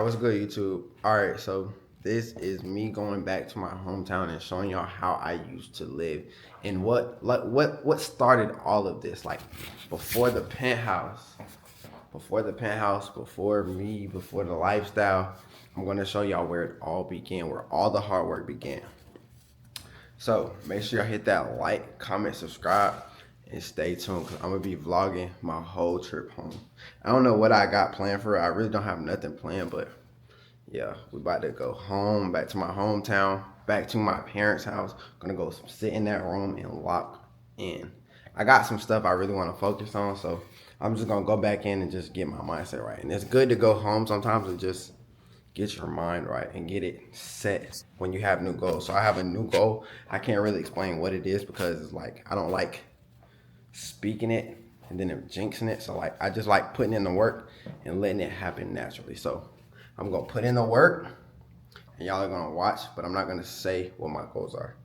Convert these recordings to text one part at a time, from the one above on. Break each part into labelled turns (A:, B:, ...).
A: What's good, YouTube? All right, so this is me going back to my hometown and showing y'all how I used to live and what started all of this. Like before the penthouse, before me, before the lifestyle. I'm gonna show y'all where it all began, where all the hard work began. So make sure y'all hit that like, comment, subscribe, and stay tuned because I'm gonna be vlogging my whole trip home. I don't know what I got planned for it. I really don't have nothing planned, but yeah, we about to go home, back to my hometown, back to my parents' house. Gonna go sit in that room and lock in. I got some stuff I really want to focus on, so I'm just gonna go back in and just get my mindset right. And it's good to go home sometimes and just get your mind right and get it set when you have new goals. So I have a new goal. I can't really explain what it is because it's like I don't like speaking it and then jinxing it. So like I just like putting in the work and letting it happen naturally. So I'm gonna put in the work and y'all are gonna watch, but I'm not gonna say what my goals are.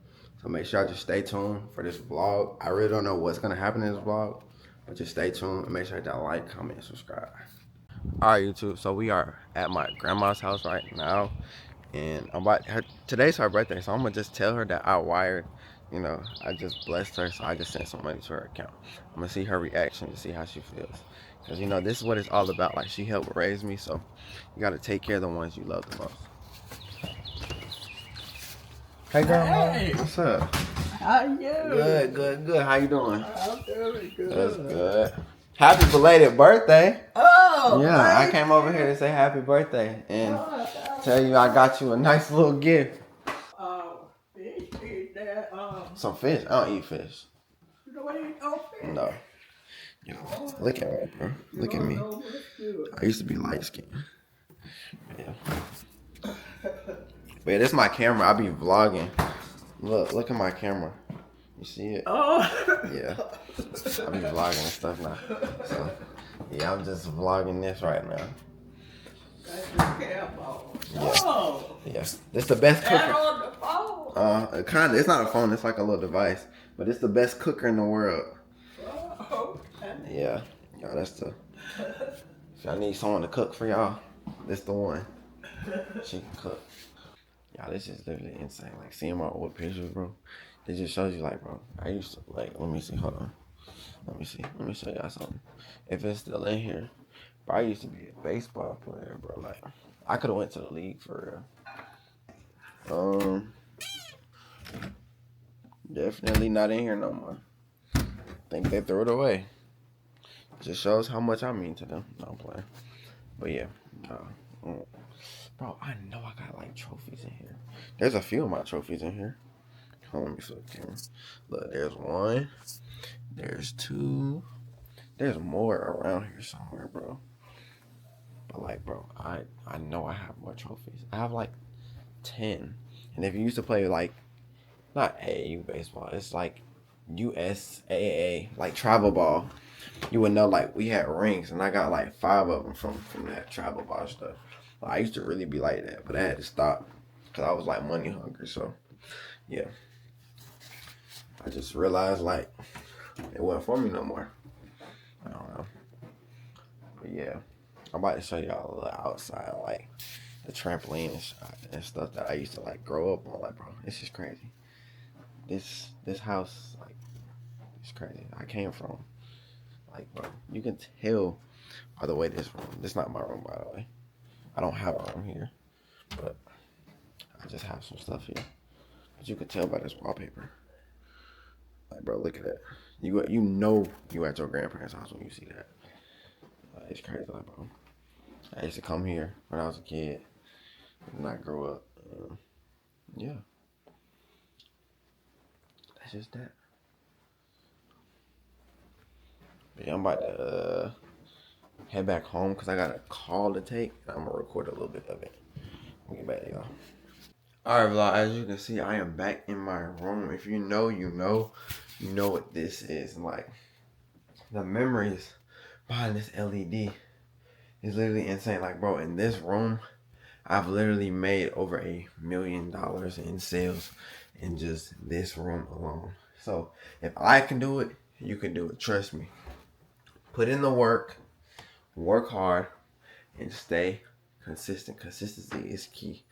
A: So make sure y'all just stay tuned for this vlog. I really don't know what's gonna happen in this vlog, but just stay tuned and make sure y'all like, comment, and subscribe. All right, YouTube. So we are at my grandma's house right now, and today's her birthday, so I'm gonna just tell her that I wired. You know, I just blessed her, so I just sent some money to her account. I'm gonna see her reaction to see how she feels, because you know this is what it's all about. Like she helped raise me, so you gotta take care of the ones you love the most. Hey, grandma.
B: Hey,
A: What's up?
B: how you?
A: Good, good, good. How you doing?
B: I'm very good.
A: That's good. Happy belated birthday.
B: Oh,
A: Yeah, I came over here to say happy birthday and tell you I got you a nice little gift.
B: Fish eat that.
A: Some fish. I don't eat fish.
B: You don't eat no fish.
A: No. Yo, look at me, bro. Look at me. I used to be light skinned. Yeah. But yeah, this is my camera. I be vlogging. Look at my camera. You see it?
B: Oh.
A: Yeah. I be vlogging and stuff now. So, yeah, I'm just vlogging this right now.
B: That's your camera.
A: Yeah.
B: Oh.
A: Yes. This the best
B: That
A: cooker.
B: on the phone.
A: Kinda. It's not a phone. It's like a little device. But it's the best cooker in the world.
B: Oh, okay.
A: Yeah. Y'all, that's the... If y'all need someone to cook for y'all, this the one. She can cook. Y'all, this is literally insane. Like, seeing my old pictures, bro. It just shows you, like, bro, I used to, like, let me see. Hold on. Let me see. Let me show y'all something. If it's still in here. Bro, I used to be a baseball player, bro. Like, I could have went to the league for real. Definitely not in here no more. Think they threw it away. It just shows how much I mean to them. No, I'm playing. But yeah. Bro, I know I got like trophies in here. There's a few of my trophies in here. Hold on, let me flip the camera. Look, there's one. There's two. There's more around here somewhere, bro. But like, bro, I know I have more trophies. I have like 10. And if you used to play like, not AAU baseball, it's like USAA, like travel ball, you would know like we had rings, and I got like 5 of them from that travel ball stuff. Like, I used to really be like that, but I had to stop because I was like money hungry. So yeah, I just realized like it wasn't for me no more. I don't know, but yeah, I'm about to show y'all a little outside, like the trampoline and stuff that I used to like grow up on. Like, bro, it's just crazy. This house, like, it's crazy. I came from, like, bro, you can tell by the way this room. This is not my room, by the way. I don't have a room here, but I just have some stuff here. But you can tell by this wallpaper. Like, bro, look at that. You know you at your grandparents' house when you see that. It's crazy, like, bro. I used to come here when I was a kid, and I grew up. Yeah. That's just that. But yeah, I'm about to head back home because I got a call to take. And I'm going to record a little bit of it. We'll get back to y'all. Alright, vlog, as you can see, I am back in my room. If you know, you know what this is. Like, the memories behind this LED is literally insane. Like, bro, in this room, I've literally made over $1 million in sales in just this room alone. So if I can do it, you can do it. Trust me. Put in the work hard, and stay Consistency is key.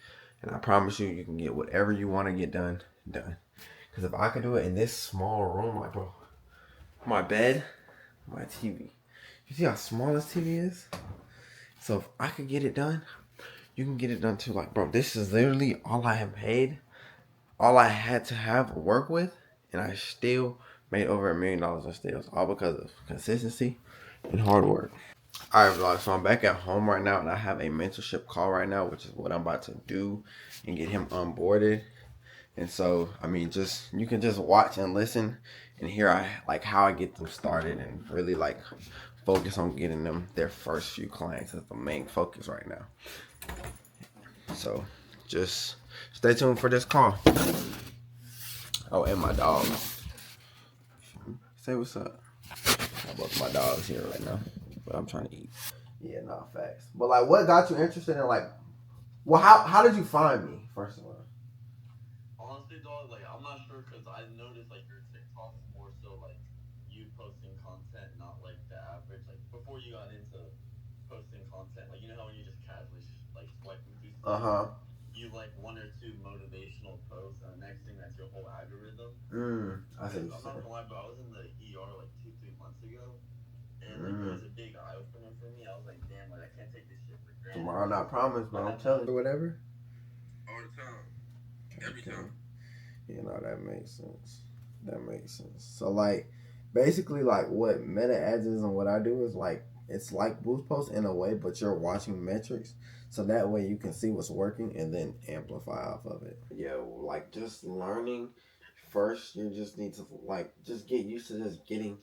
A: And I promise you, you can get whatever you want to get done. Because if I could do it in this small room, like, bro, my bed, my TV. You see how small this TV is? So if I could get it done, you can get it done too. Like, bro, this is literally all I have paid, all I had to have work with, and I still made over $1 million in sales, all because of consistency and hard work. All right, vlog. So I'm back at home right now, and I have a mentorship call right now, which is what I'm about to do and get him onboarded. And so, I mean, just you can just watch and listen and hear how I get them started and really like focus on getting them their first few clients. That's the main focus right now. So just stay tuned for this call. Oh, and my dog. Say what's up. Both my dogs here right now, but I'm trying to eat. Yeah, nah, facts. But like, what got you interested in like? Well, how did you find me first of all?
C: Honestly, dog, like I'm not sure because I noticed like your TikToks more so like you posting content, not like the average. Like before you got into posting content, like you know how when you just casually like swiping through stuff, you like one or two motivational posts, and the next thing that's your whole algorithm.
A: I think
C: I'm not gonna lie, but I was in the ER like 2-3 months ago. And like it was a big eye opener for me. I was like, damn, like I can't take this shit for granted.
A: Tomorrow not promised, but I'm telling you whatever.
C: All the time. Every time.
A: You know, that makes sense. That makes sense. So like basically like what meta ads is and what I do is like it's like boost posts in a way, but you're watching metrics. So that way you can see what's working and then amplify off of it. Yeah, like just learning first, you just need to like just get used to just getting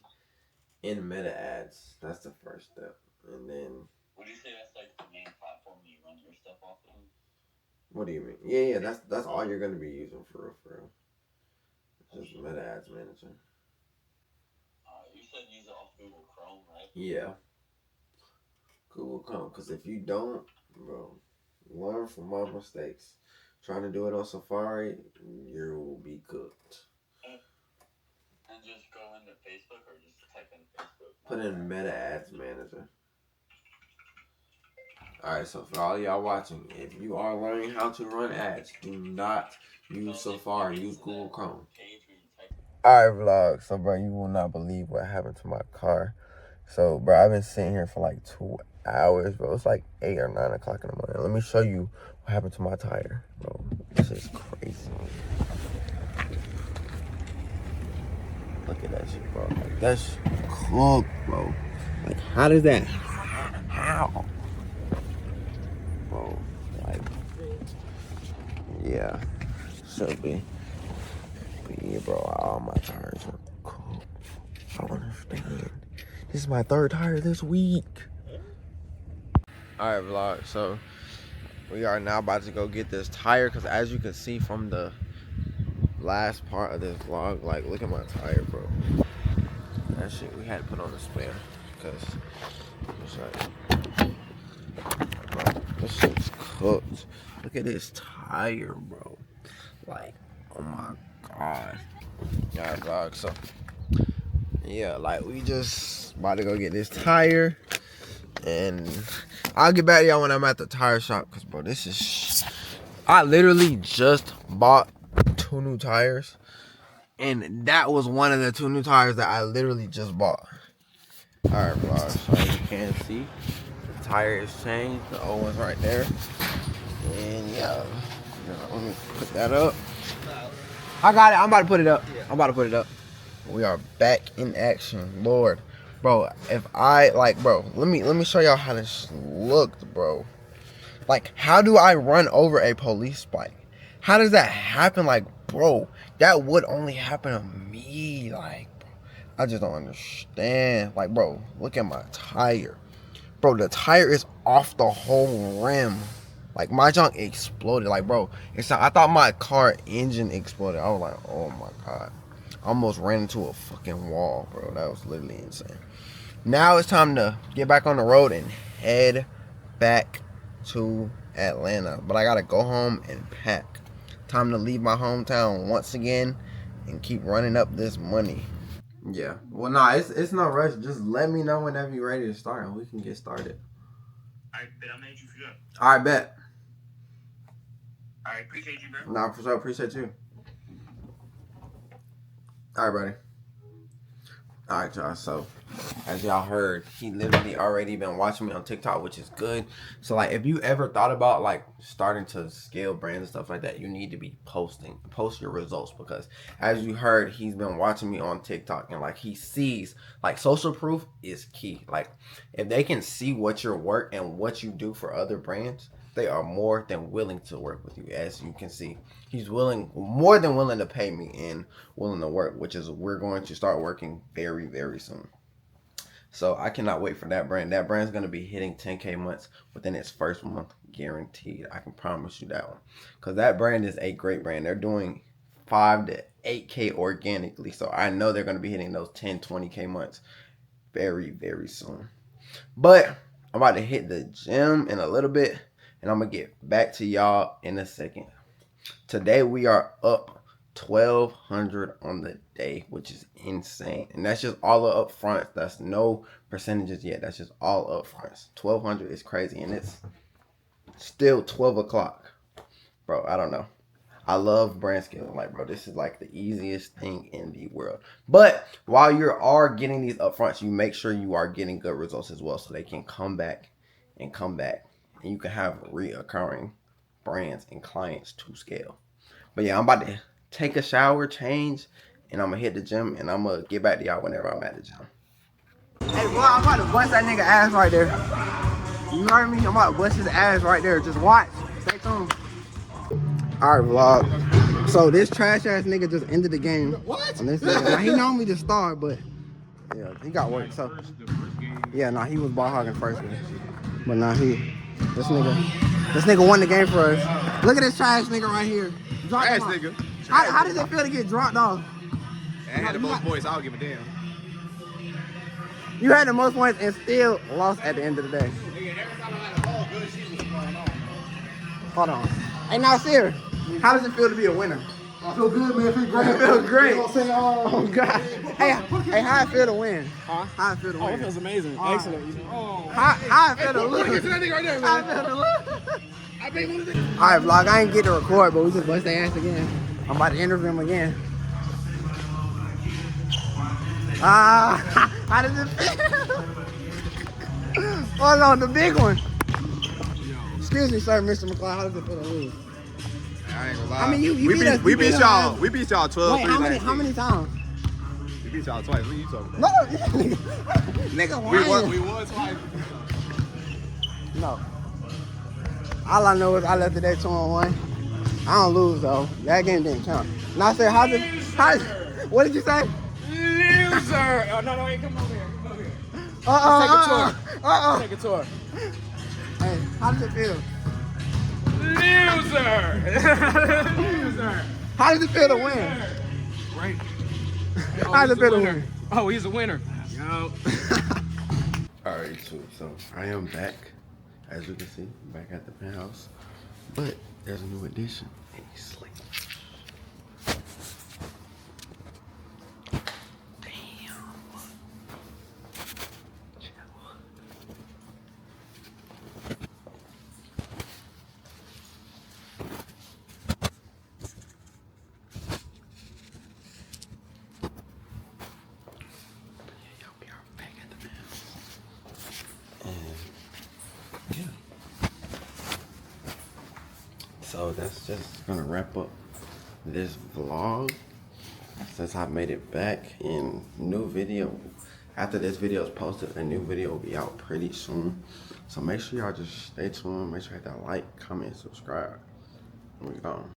A: in meta ads. That's the first step. And then
C: would you say that's like the main platform you run your stuff off of?
A: What do you mean? Yeah, that's all you're gonna be using for real. Just meta ads manager.
C: You said use it off Google Chrome, right?
A: Yeah. Google Chrome, because if you don't, bro, learn from my mistakes. Trying to do it on Safari, you will be cooked.
C: And just go into Facebook or just type in Facebook.
A: Put in Meta Ads Manager. Alright, so for all y'all watching, if you are learning how to run ads, do not use Safari, use Google Chrome. Alright, vlog. So, bro, you will not believe what happened to my car. So, bro, I've been sitting here for like 2 hours, bro. It's like 8 or 9 o'clock in the morning. Let me show you what happened to my tire, bro. This is crazy. Look at that shit, bro. Like, that's cooked, bro. Like, how does that? How? Bro, like, yeah, should be. But yeah, bro, all my tires are cooked. I don't understand. This is my 3rd tire this week. Alright, vlog, so we are now about to go get this tire because as you can see from the last part of this vlog, like, look at my tire, bro. That shit we had to put on the spare because it's like, bro, this shit's cooked. Look at this tire, bro. Like, oh my god. Alright, vlog, so yeah, like we just about to go get this tire and I'll get back to y'all when I'm at the tire shop because, bro, this is I literally just bought 2 new tires and that was one of the 2 new tires that I literally just bought. Alright, vlog, so as you can see, the tire is changed, the old one's right there, and yeah, let me put that up. I got it. I'm about to put it up. I'm about to put it up. We are back in action, Lord, bro. If I like, bro, let me show y'all how this looked, bro. Like, how do I run over a police bike? How does that happen? Like, bro, that would only happen to me. Like, bro, I just don't understand. Like, bro, look at my tire, bro. The tire is off the whole rim. Like, my junk exploded. Like, bro, I thought my car engine exploded. I was like, oh my god. I almost ran into a fucking wall, bro. That was literally insane. Now it's time to get back on the road and head back to Atlanta. But I gotta go home and pack. Time to leave my hometown once again and keep running up this money. Yeah. Well, nah, it's no rush. Just let me know whenever you're ready to start and we can get started.
C: Alright, bet I'm gonna hit you for sure.
A: All right, bet.
C: Alright, appreciate you, bro.
A: Nah, for sure. Appreciate you. All right, buddy. All right, y'all. So, as y'all heard, he literally already been watching me on TikTok, which is good. So, like, if you ever thought about like starting to scale brands and stuff like that, you need to be post your results, because as you heard, he's been watching me on TikTok, and like he sees like social proof is key. Like, if they can see what your work and what you do for other brands, they are more than willing to work with you. As you can see, he's more than willing to pay me and willing to work, which is we're going to start working very, very soon. So I cannot wait for that brand. That brand's going to be hitting 10K months within its first month, guaranteed. I can promise you that one, because that brand is a great brand. They're doing 5 to 8K organically, so I know they're going to be hitting those 10, 20K months very, very soon. But I'm about to hit the gym in a little bit, and I'm going to get back to y'all in a second. Today we are up 1,200 on the day, which is insane. And that's just all up front. That's no percentages yet. That's just all up front. 1,200 is crazy, and it's still 12 o'clock. Bro, I don't know. I love brand scaling. Like, bro, this is like the easiest thing in the world. But while you are getting these upfronts, you make sure you are getting good results as well, so they can come back, and you can have reoccurring brands and clients to scale. But yeah, I'm about to take a shower, change, and I'm gonna hit the gym, and I'm gonna get back to y'all whenever I'm at the gym. Hey, boy, I'm about to bust that nigga ass right there. You heard me? I'm about to bust his ass right there. Just watch. Stay tuned. All right, vlog. So this trash ass nigga just ended the game. What? On this nigga. Now, he normally just start, but yeah, he got work. So yeah, nah, he was ball hogging first one. But nah, this nigga won the game for us. Look at this trash nigga right here. Trash nigga. How does it feel to get dropped off?
D: I had the most points. I don't give a damn.
A: You had the most points and still lost at the end of the day. Hold on. Hey, now, Sir, how does it feel to be a winner?
D: I feel good, man. I feel great.
A: I feel great.
D: You know what I'm saying?
A: Oh, God. Hey, how it feel to win?
D: Huh?
A: How it feel to win?
D: Oh, it feels amazing. Excellent. Oh.
A: How it feel to lose?
D: Look at that nigga right there,
A: How
D: man.
A: it feel to lose?
D: I think one of the...
A: All right, vlog. I ain't get to record, but we just bust their ass again. I'm about to interview him again. How does it feel? Oh no, the big one. Excuse me, sir, Mr. McCloud. How does it feel to lose?
D: I ain't gonna lie.
A: I mean, you
D: we beat y'all. We beat y'all 12.
A: Wait, how many times?
D: We beat y'all twice. What are you talking about?
A: No, nigga,
D: We won twice.
A: No. All I know is I left today 2-1. I don't lose though. That game didn't count. Now, sir, what did you say?
D: Loser. Oh, no, hey, come over here. Come over here. Take a tour.
A: Hey, how does it feel?
D: Loser. Loser.
A: How does it feel to win?
D: Right.
A: How does it feel to win?
D: Oh, he's a winner. Yo.
A: Alright, so I am back. As you can see, back at the penthouse. But there's a new addition. And he's sleeping. So that's just gonna wrap up this vlog. Since I made it back, in new video. After this video is posted, a new video will be out pretty soon. So make sure y'all just stay tuned. Make sure you hit that like, comment, subscribe. And we gone.